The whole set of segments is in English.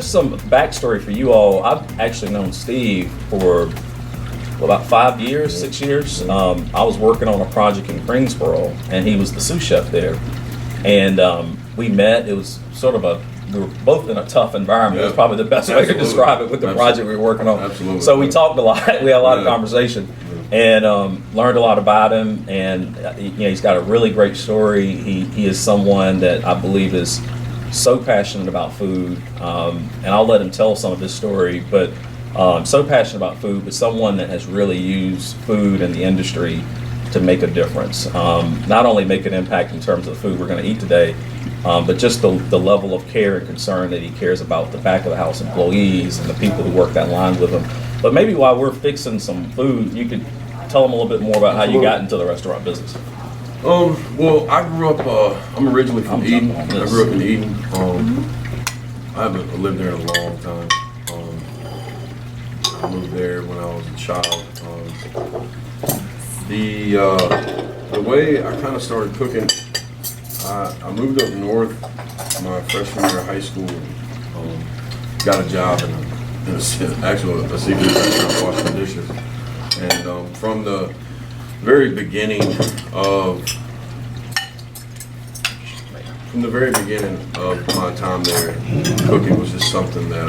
just some backstory for you all. I've actually known Steve for about 5 years, 6 years. I was working on a project in Greensboro, and he was the sous chef there. And we met. It was sort of we were both in a tough environment. It was probably the best way to describe it with the project we were working on. Absolutely. So we talked a lot. We had a lot of conversation, and learned a lot about him. And he's got a really great story. He is someone that I believe is so passionate about food, and I'll let him tell some of his story. But so passionate about food, but someone that has really used food in the industry to make a difference. Not only make an impact in terms of the food we're going to eat today, but just the level of care and concern that he cares about the back of the house employees and the people who work that line with him. But maybe while we're fixing some food, you could tell them a little bit more about how you got into the restaurant business. Well, I grew up, I'm originally from Eden. I grew up in Eden. I haven't lived there in a long time. I moved there when I was a child. The way I kind of started cooking, I moved up north my freshman year of high school. Got a job in a seafood restaurant washing dishes. And from the very beginning of my time there, cooking was just something that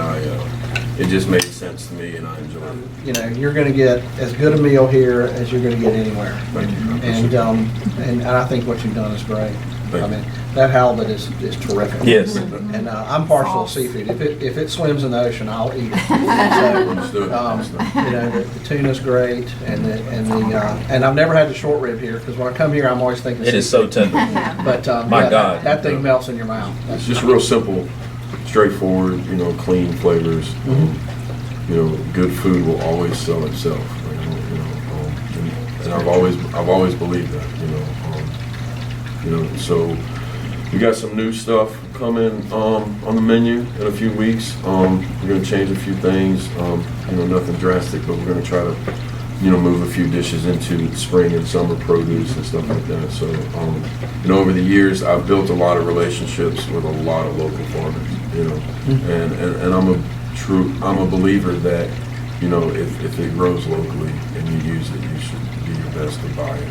it just made sense to me, and I enjoyed it. You know, you're going to get as good a meal here as you're going to get anywhere. Thank you. And I think what you've done is great. I mean, that halibut is terrific. Yes. And I'm partial to seafood. If it swims in the ocean, I'll eat it. Understood. You know, the tuna's great, and I've never had the short rib here, because when I come here, I'm always thinking It is so tender. But My God. that thing melts in your mouth. It's just real simple, straightforward, clean flavors. Good food will always sell itself. And I've always believed that. So we got some new stuff coming on the menu in a few weeks. We're going to change a few things. Nothing drastic, but we're going to try to move a few dishes into spring and summer produce and stuff like that. So, over the years, I've built a lot of relationships with a lot of local farmers, and I'm a believer that, if it grows locally and you use it, you should do your best to buy it.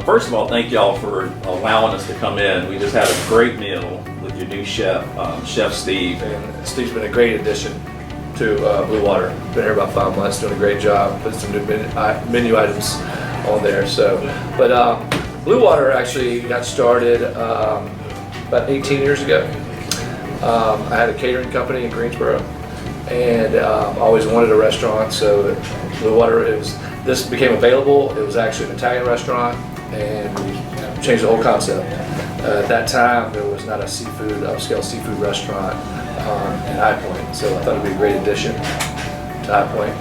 First of all, thank y'all for allowing us to come in. We just had a great meal with your new chef, Chef Steve. And Steve's been a great addition to Blue Water. Been here about 5 months, doing a great job, put some new menu items on there. But Blue Water actually got started about 18 years ago. I had a catering company in Greensboro, and always wanted a restaurant. So Blue Water, this became available. It was actually an Italian restaurant, and we changed the whole concept. At that time, there was not a upscale seafood restaurant in High Point, so I thought it'd be a great addition to High Point.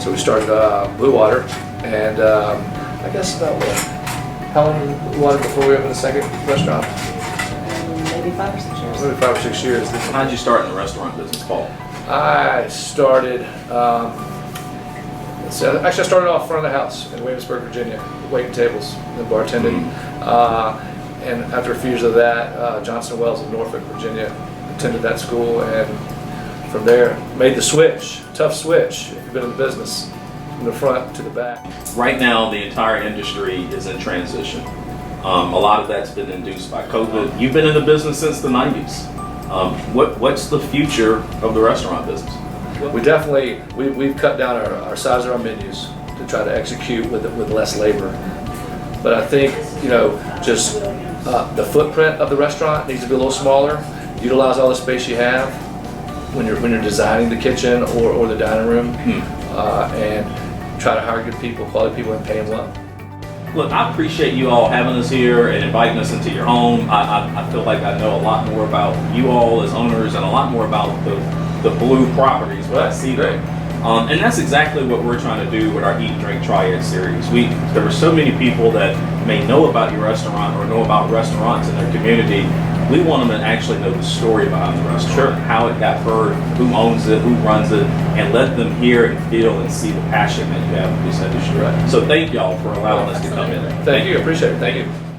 So we started Blue Water, and I guess about how long was it before we opened the second restaurant? Maybe 5 or 6 years. Maybe 5 or 6 years. How did you start in the restaurant business, Paul? I started. I started off front of the house in Williamsburg, Virginia, waiting tables and bartending. And after a few years of that, Johnson Wells in Norfolk, Virginia, attended that school, and from there made the switch. Tough switch if you've been in the business, from the front to the back. Right now, the entire industry is in transition. A lot of that's been induced by COVID. You've been in the business since the 90s. What's the future of the restaurant business? We've cut down our size of our menus to try to execute with less labor. But I think, just the footprint of the restaurant needs to be a little smaller. Utilize all the space you have when you're designing the kitchen or the dining room, and try to hire good people, quality people, and pay them well. Look, I appreciate you all having us here and inviting us into your home. I feel like I know a lot more about you all as owners and a lot more about the Blue properties when I see them. And that's exactly what we're trying to do with our Eat, Drink, Triad series. There are so many people that may know about your restaurant or know about restaurants in their community, We want them to actually know the story behind the restaurant, Sure. how it got birthed, who owns it, who runs it, and let them hear and feel and see the passion that you have for this industry. Right. So thank y'all for allowing us to come in. Thank you, appreciate it, thank you.